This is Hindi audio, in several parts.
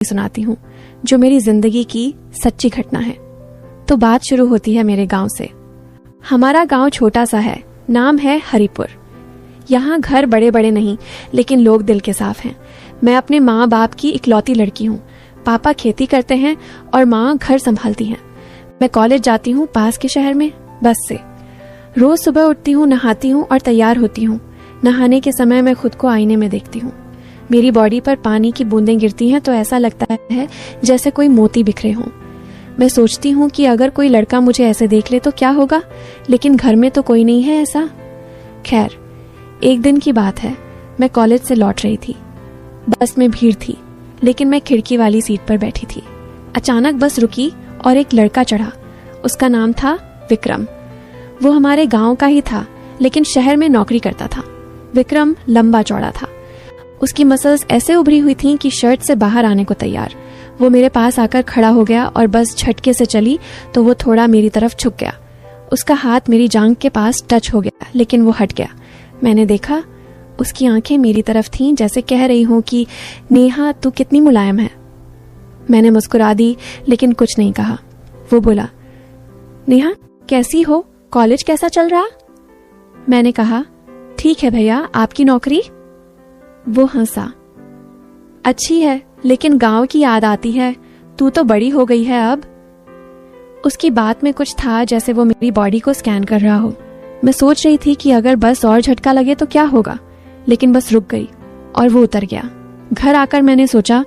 सुनाती हूँ जो मेरी जिंदगी की सच्ची घटना है। तो बात शुरू होती है मेरे गांव से। हमारा गांव छोटा सा है, नाम है हरिपुर। यहाँ घर बड़े बड़े नहीं, लेकिन लोग दिल के साफ हैं। मैं अपने माँ बाप की इकलौती लड़की हूँ। पापा खेती करते हैं और माँ घर संभालती हैं। मैं कॉलेज जाती हूँ पास के शहर में बस से। रोज सुबह उठती हूँ, नहाती हूँ और तैयार होती हूँ। नहाने के समय मैं खुद को आईने में देखती हूँ। मेरी बॉडी पर पानी की बूंदें गिरती हैं तो ऐसा लगता है जैसे कोई मोती बिखरे हों। मैं सोचती हूँ कि अगर कोई लड़का मुझे ऐसे देख ले तो क्या होगा, लेकिन घर में तो कोई नहीं है ऐसा। खैर, एक दिन की बात है, मैं कॉलेज से लौट रही थी। बस में भीड़ थी, लेकिन मैं खिड़की वाली सीट पर बैठी थी। अचानक बस रुकी और एक लड़का चढ़ा। उसका नाम था विक्रम। वो हमारे गांव का ही था, लेकिन शहर में नौकरी करता था। विक्रम लंबा चौड़ा था। उसकी मसल्स ऐसे उभरी हुई थीं कि शर्ट से बाहर आने को तैयार। वो मेरे पास आकर खड़ा हो गया और बस झटके से चली तो वो थोड़ा मेरी तरफ झुक गया। उसका हाथ मेरी जांघ के पास टच हो गया, लेकिन वो हट गया। मैंने देखा, उसकी आंखें मेरी तरफ थीं, जैसे कह रही हूं कि नेहा तू कितनी मुलायम है। मैंने मुस्कुरा दी, लेकिन कुछ नहीं कहा। वो बोला, नेहा कैसी हो, कॉलेज कैसा चल रहा? मैंने कहा, ठीक है भैया, आपकी नौकरी? वो हंसा, अच्छी है, लेकिन गांव की याद आती है। तू तो बड़ी हो गई है अब। उसकी बात में कुछ था जैसे वो मेरी बॉडी को स्कैन कर रहा हो। मैं सोच रही थी कि अगर बस और झटका लगे तो क्या होगा, लेकिन बस रुक गई और वो उतर गया। घर आकर मैंने सोचा,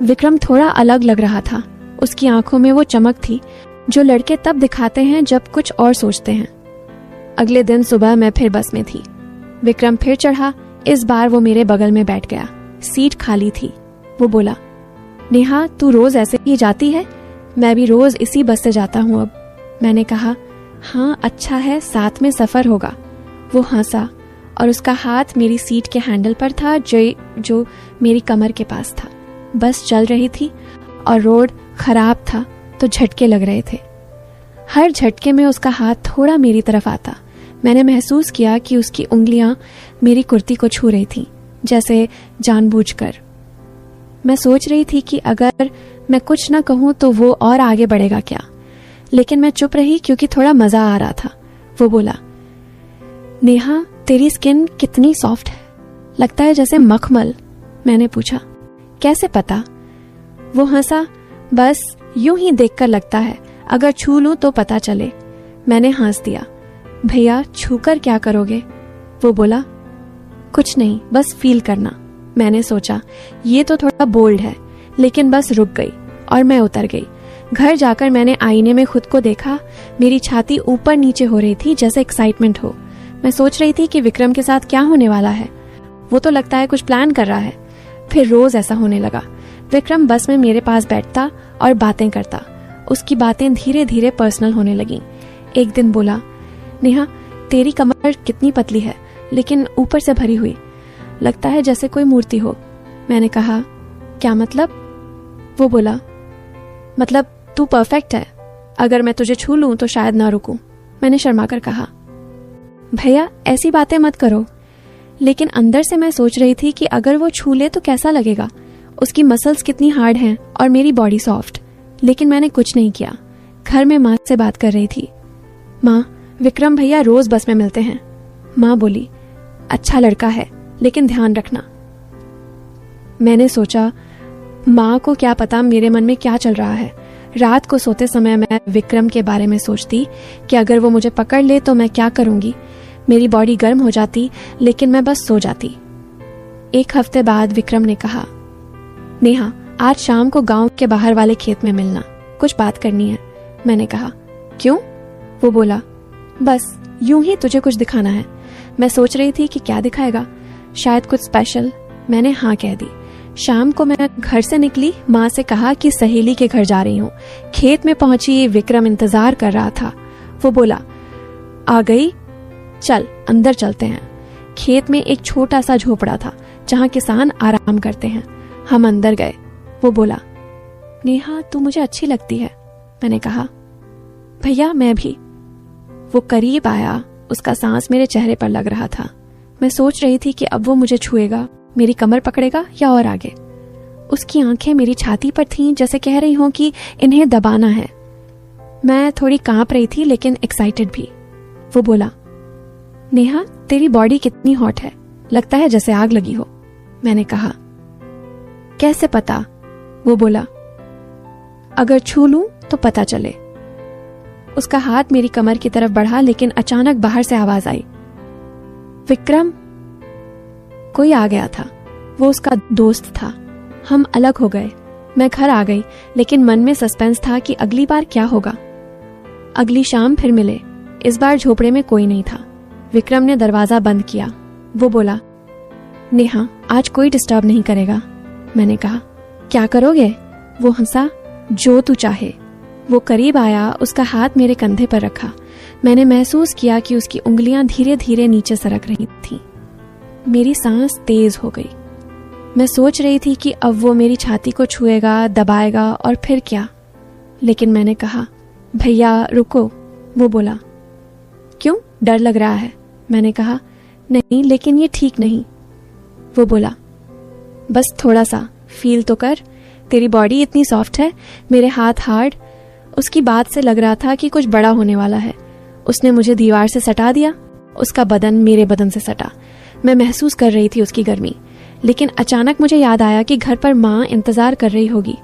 विक्रम थोड़ा अलग लग रहा था। उसकी आंखों में वो चमक थी जो लड़के तब दिखाते हैं जब कुछ और सोचते हैं। अगले दिन सुबह मैं फिर बस में थी। विक्रम फिर चढ़ा। इस बार वो मेरे बगल में बैठ गया। सीट खाली थी। वो बोला, नेहा तू रोज ऐसे ही जाती है? मैं भी रोज इसी बस से जाता हूँ अब। मैंने कहा, हाँ अच्छा है, साथ में सफर होगा। वो हंसा और उसका हाथ मेरी सीट के हैंडल पर था जो मेरी कमर के पास था। बस चल रही थी और रोड खराब था तो झटके लग रहे थे। हर झटके में उसका हाथ थोड़ा मेरी तरफ आता। मैंने महसूस किया कि उसकी उंगलियां मेरी कुर्ती को छू रही थीं, जैसे जानबूझकर। मैं सोच रही थी कि अगर मैं कुछ न कहूं तो वो और आगे बढ़ेगा क्या, लेकिन मैं चुप रही क्योंकि थोड़ा मजा आ रहा था। वो बोला, नेहा तेरी स्किन कितनी सॉफ्ट है, लगता है जैसे मखमल। मैंने पूछा, कैसे पता? वो हंसा, बस यूं ही देखकर लगता है, अगर छू लूं तो पता चले। मैंने हंस दिया, भैया छूकर क्या करोगे? वो बोला, कुछ नहीं, बस फील करना। मैंने सोचा ये तो थोड़ा बोल्ड है, लेकिन बस रुक गई और मैं उतर गई। घर जाकर मैंने आईने में खुद को देखा। मेरी छाती ऊपर नीचे हो रही थी जैसे एक्साइटमेंट हो। मैं सोच रही थी कि विक्रम के साथ क्या होने वाला है। वो तो लगता है कुछ प्लान कर रहा है। फिर रोज ऐसा होने लगा। विक्रम बस में मेरे पास बैठता और बातें करता। उसकी बातें धीरे धीरे पर्सनल होने लगीं। एक दिन बोला, नेहा तेरी कमर कितनी पतली है, लेकिन ऊपर से भरी हुई, लगता है जैसे कोई मूर्ति हो। मैंने कहा, क्या मतलब? वो बोला, मतलब तू परफेक्ट है, अगर मैं तुझे छू लूं तो शायद ना रुकूं। मैंने शर्मा कर कहा, भैया ऐसी बातें मत करो। लेकिन अंदर से मैं सोच रही थी कि अगर वो छू ले तो कैसा लगेगा। उसकी मसल्स कितनी हार्ड हैं और मेरी बॉडी सॉफ्ट। लेकिन मैंने कुछ नहीं किया। घर में माँ से बात कर रही थी। माँ, विक्रम भैया रोज बस में मिलते हैं। माँ बोली, अच्छा लड़का है, लेकिन ध्यान रखना। मैंने सोचा, माँ को क्या पता मेरे मन में क्या चल रहा है। रात को सोते समय मैं विक्रम के बारे में सोचती कि अगर वो मुझे पकड़ ले तो मैं क्या करूंगी। मेरी बॉडी गर्म हो जाती, लेकिन मैं बस सो जाती। एक हफ्ते बाद विक्रम ने कहा, नेहा आज शाम को गांव के बाहर वाले खेत में मिलना, कुछ बात करनी है। मैंने कहा, क्यों? वो बोला, बस यूं ही तुझे कुछ दिखाना है। मैं सोच रही थी कि क्या दिखाएगा, शायद कुछ स्पेशल। मैंने हाँ कह दी। शाम को मैं घर से निकली। माँ से कहा कि सहेली के घर जा रही हूँ। खेत में पहुंची, विक्रम इंतजार कर रहा था। वो बोला, आ गई, चल अंदर चलते हैं। खेत में एक छोटा सा झोपड़ा था जहाँ किसान आराम करते हैं। हम अंदर गए। वो बोला, नेहा तू मुझे अच्छी लगती है। मैंने कहा, भैया मैं भी। वो करीब आया। उसका सांस मेरे चेहरे पर लग रहा था। मैं सोच रही थी कि अब वो मुझे छुएगा, मेरी कमर पकड़ेगा या और आगे। उसकी आंखें मेरी छाती पर थीं, जैसे कह रही हों कि इन्हें दबाना है। मैं थोड़ी कांप रही थी लेकिन एक्साइटेड भी। वो बोला, नेहा तेरी बॉडी कितनी हॉट है, लगता है जैसे आग लगी हो। मैंने कहा, कैसे पता? वो बोला, अगर छू लूं तो पता चले। उसका हाथ मेरी कमर की तरफ बढ़ा लेकिन अचानक बाहर से आवाज आई, विक्रम। कोई आ गया था, वो उसका दोस्त था। हम अलग हो गए। मैं घर आ गई लेकिन मन में सस्पेंस था कि अगली बार क्या होगा। अगली शाम फिर मिले। इस बार झोपड़े में कोई नहीं था। विक्रम ने दरवाजा बंद किया। वो बोला, नेहा आज कोई डिस्टर्ब नहीं करेगा। मैंने कहा, क्या करोगे? वो हंसा, जो तू चाहे। वो करीब आया, उसका हाथ मेरे कंधे पर रखा। मैंने महसूस किया कि उसकी उंगलियां धीरे धीरे नीचे सरक रही थीं। मेरी सांस तेज हो गई। मैं सोच रही थी कि अब वो मेरी छाती को छुएगा, दबाएगा और फिर क्या। लेकिन मैंने कहा, भैया रुको। वो बोला, क्यों, डर लग रहा है? मैंने कहा, नहीं लेकिन ये ठीक नहीं। वो बोला, बस थोड़ा सा फील तो कर, तेरी बॉडी इतनी सॉफ्ट है, मेरे हाथ हार्ड। उसकी बात से लग रहा था कि कुछ बड़ा होने वाला है। उसने मुझे दीवार से सटा दिया। उसका बदन मेरे बदन से सटा। मैं महसूस कर रही थी उसकी गर्मी। लेकिन अचानक मुझे याद आया कि घर पर माँ इंतजार कर रही होगी।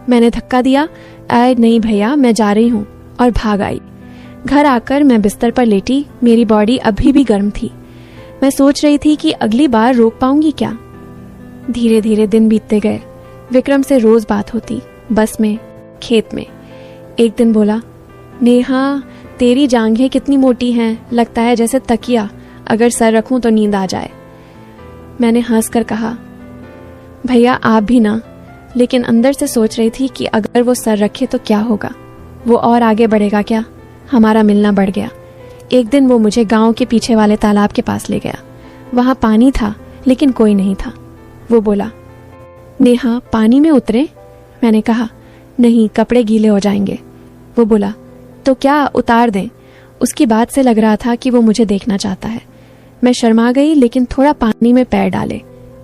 मैंने धक्का दिया, आए नहीं भैया, मैं जा रही हूँ, और भाग आई। घर आकर मैं बिस्तर पर लेटी। मेरी बॉडी अभी भी गर्म थी। मैं सोच रही थी कि अगली बार रोक पाऊंगी क्या। धीरे धीरे दिन बीतते गए। विक्रम से रोज बात होती, बस में, खेत में। एक दिन बोला, नेहा तेरी जांघें कितनी मोटी हैं, लगता है जैसे तकिया, अगर सर रखूं तो नींद आ जाए। मैंने हंसकर कहा, भैया आप भी ना। लेकिन अंदर से सोच रही थी कि अगर वो सर रखे तो क्या होगा, वो और आगे बढ़ेगा क्या। हमारा मिलना बढ़ गया। एक दिन वो मुझे गांव के पीछे वाले तालाब के पास ले गया। वहां पानी था लेकिन कोई नहीं था। वो बोला, नेहा पानी में उतरे? मैंने कहा, नहीं, कपड़े गीले हो जाएंगे। वो बोला, तो क्या उतार दें? उसकी बात से लग रहा था कि वो मुझे देखना चाहता है। मैं शर्मा गई लेकिन थोड़ा पानी में पैर डाले।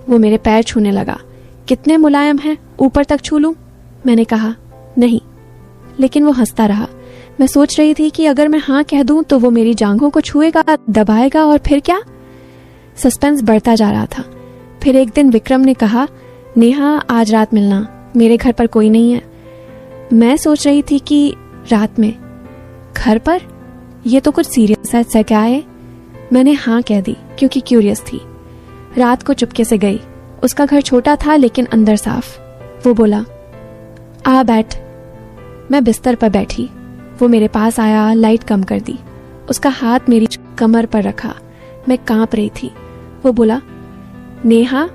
वो मेरे पैर छूने लगा। कितने मुलायम हैं, ऊपर तक छू लूं? मैंने कहा, नहीं। लेकिन वो हंसता रहा। मैं सोच रही थी कि अगर मैं हाँ कह दूं तो वो मेरी जांघों को छुएगा, दबाएगा और फिर क्या। सस्पेंस बढ़ता जा रहा था। फिर एक दिन विक्रम ने कहा, नेहा आज रात मिलना, मेरे घर पर कोई नहीं है। मैं सोच रही थी कि रात में घर पर, यह तो कुछ सीरियस है क्या है। मैंने हाँ कह दी क्योंकि क्यूरियस थी। रात को चुपके से गई। उसका घर छोटा था लेकिन अंदर साफ। वो बोला, आ बैठ। मैं बिस्तर पर बैठी। वो मेरे पास आया, लाइट कम कर दी। उसका हाथ मेरी कमर पर रखा। मैं कांप रही थी। वो बोला, नेहा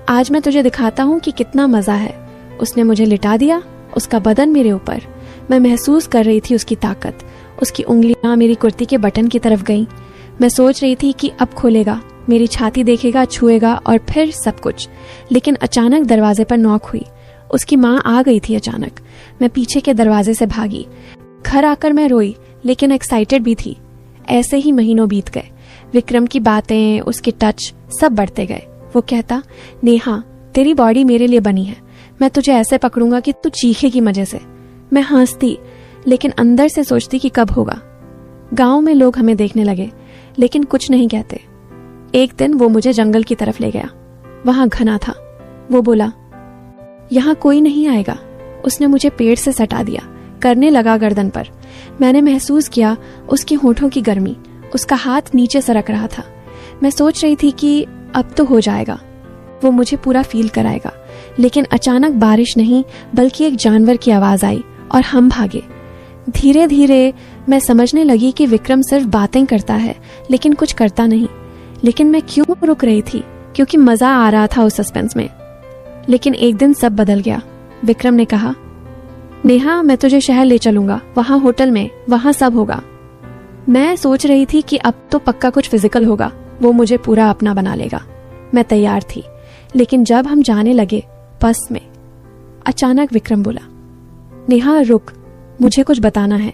आज मैं तुझे दिखाता हूं कि कितना मजा है। उसने मुझे लिटा दिया, उसका बदन मेरे ऊपर। मैं महसूस कर रही थी उसकी ताकत। उसकी उंगलियां मेरी कुर्ती के बटन की तरफ गईं। मैं सोच रही थी कि अब खोलेगा, मेरी छाती देखेगा, छुएगा और फिर सब कुछ। लेकिन अचानक दरवाजे पर नॉक हुई। उसकी माँ आ गई थी अचानक। मैं पीछे के दरवाजे से भागी। घर आकर मैं रोई लेकिन एक्साइटेड भी थी। ऐसे ही महीनों बीत गए। विक्रम की बातें, उसके टच सब बढ़ते गए। वो कहता, नेहा तेरी बॉडी मेरे लिए बनी है, मैं तुझे ऐसे पकड़ूंगा कि तू चीखेगी मजे से। मैं हंसती लेकिन अंदर से सोचती कि कब होगा। गांव में लोग हमें देखने लगे लेकिन कुछ नहीं कहते। एक दिन वो मुझे जंगल की तरफ ले गया। वहां घना था। वो बोला, यहाँ कोई नहीं आएगा। उसने मुझे पेड़ से सटा दिया, करने लगा गर्दन पर। मैंने महसूस किया उसके होठों की गर्मी। उसका हाथ नीचे सरक रहा था। मैं सोच रही थी कि अब तो हो जाएगा, वो मुझे पूरा फील कराएगा। लेकिन अचानक बारिश नहीं बल्कि एक जानवर की आवाज आई और हम भागे। धीरे धीरे मैं समझने लगी कि विक्रम सिर्फ बातें करता है लेकिन कुछ करता नहीं। लेकिन मैं क्यों रुक रही थी? क्योंकि मजा आ रहा था उस सस्पेंस में। लेकिन एक दिन सब बदल गया। विक्रम ने कहा, नेहा मैं तुझे शहर ले चलूंगा, वहां होटल में, वहां सब होगा। मैं सोच रही थी कि अब तो पक्का कुछ फिजिकल होगा, वो मुझे पूरा अपना बना लेगा। मैं तैयार थी। लेकिन जब हम जाने लगे बस में, अचानक विक्रम बोला, नेहा रुक, मुझे कुछ बताना है।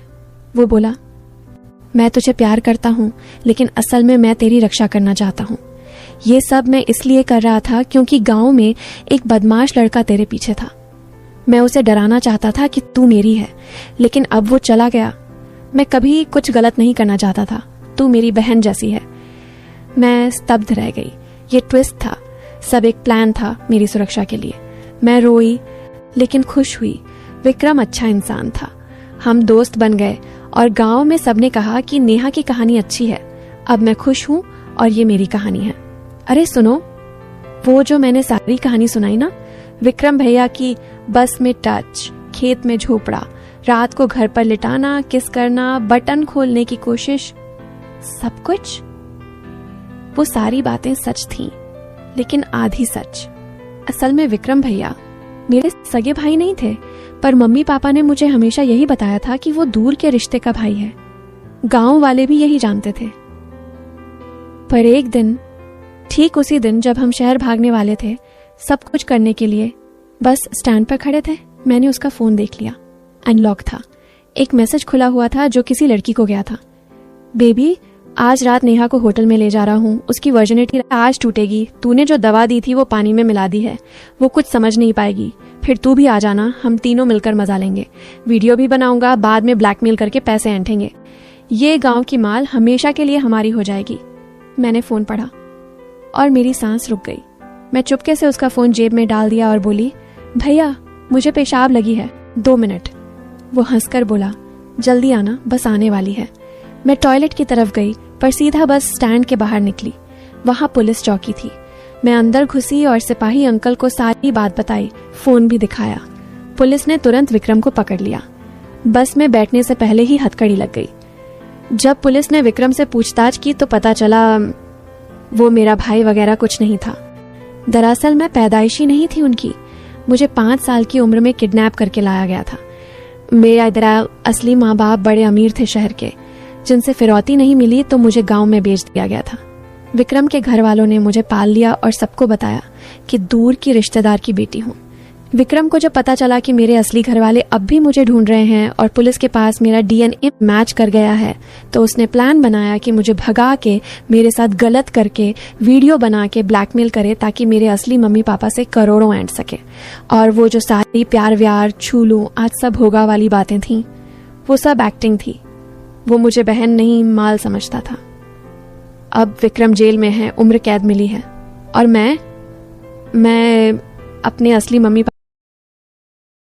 वो बोला, मैं तुझे प्यार करता हूं लेकिन असल में मैं तेरी रक्षा करना चाहता हूं। ये सब मैं इसलिए कर रहा था क्योंकि गांव में एक बदमाश लड़का तेरे पीछे था। मैं उसे डराना चाहता था कि तू मेरी है, लेकिन अब वो चला गया। मैं कभी कुछ गलत नहीं करना चाहता था, तू मेरी बहन जैसी है। मैं स्तब्ध रह गई। ये ट्विस्ट था, सब एक प्लान था मेरी सुरक्षा के लिए। मैं रोई लेकिन खुश हुई। विक्रम अच्छा इंसान था, हम दोस्त बन गए और गांव में सबने कहा कि नेहा की कहानी अच्छी है। अब मैं खुश हूं और ये मेरी कहानी है। अरे सुनो, वो जो मैंने सारी कहानी सुनाई ना, विक्रम भैया की बस में टच, खेत में झोपड़ा, रात को घर पर लिटाना, किस करना, बटन खोलने की कोशिश, सब कुछ, वो सारी बातें सच थीं, लेकिन आधी सच। असल में विक्रम भैया मेरे सगे भाई नहीं थे, पर मम्मी पापा ने मुझे हमेशा यही बताया था कि वो दूर के रिश्ते का भाई है। गांव वाले भी यही जानते थे। पर एक दिन, ठीक उसी दिन जब हम शहर भागने वाले थे सब कुछ करने के लिए, बस स्टैंड पर खड़े थे, मैंने उसका फोन देख लिया। अनलॉक था। एक मैसेज खुला हुआ था जो किसी लड़की को गया था। बेबी, आज रात नेहा को होटल में ले जा रहा हूँ, उसकी वर्जिनिटी आज टूटेगी। तूने जो दवा दी थी वो पानी में मिला दी है, वो कुछ समझ नहीं पाएगी। फिर तू भी आ जाना, हम तीनों मिलकर मजा लेंगे। वीडियो भी बनाऊंगा, बाद में ब्लैकमेल करके पैसे ऐंठेंगे। ये गांव की माल हमेशा के लिए हमारी हो जाएगी। मैंने फोन पढ़ा और मेरी सांस रुक गई। मैं चुपके से उसका फोन जेब में डाल दिया और बोली, भैया मुझे पेशाब लगी है, 2 मिनट। वो हंसकर बोला, जल्दी आना, बस आने वाली है। मैं टॉयलेट की तरफ गई, पर सीधा बस स्टैंड के बाहर निकली। वहां पुलिस चौकी थी। मैं अंदर घुसी और सिपाही अंकल को सारी बात बताई, फोन भी दिखाया। पुलिस ने तुरंत विक्रम को पकड़ लिया। बस में बैठने से पहले ही हथकड़ी लग गई। जब पुलिस ने विक्रम से पूछताछ की तो पता चला वो मेरा भाई वगैरह कुछ नहीं था। दरअसल मैं पैदाइशी नहीं थी उनकी, मुझे 5 साल की उम्र में किडनैप करके लाया गया था। मेरा असली माँ बाप बड़े अमीर थे शहर के, जिनसे फिरौती नहीं मिली तो मुझे गांव में बेच दिया गया था। विक्रम के घर वालों ने मुझे पाल लिया और सबको बताया कि दूर की रिश्तेदार की बेटी हूँ। विक्रम को जब पता चला कि मेरे असली घर वाले अब भी मुझे ढूंढ रहे हैं और पुलिस के पास मेरा डीएनए मैच कर गया है, तो उसने प्लान बनाया कि मुझे भगा के, मेरे साथ गलत करके, वीडियो बना के ब्लैकमेल करे ताकि मेरे असली मम्मी पापा से करोड़ों ऐंठ सके। और वो जो सारी प्यार व्यार, छू लूं, आज सब होगा वाली बातें थीं, वो सब एक्टिंग थी। वो मुझे बहन नहीं माल समझता था। अब विक्रम जेल में है, उम्र कैद मिली है और मैं अपने असली मम्मी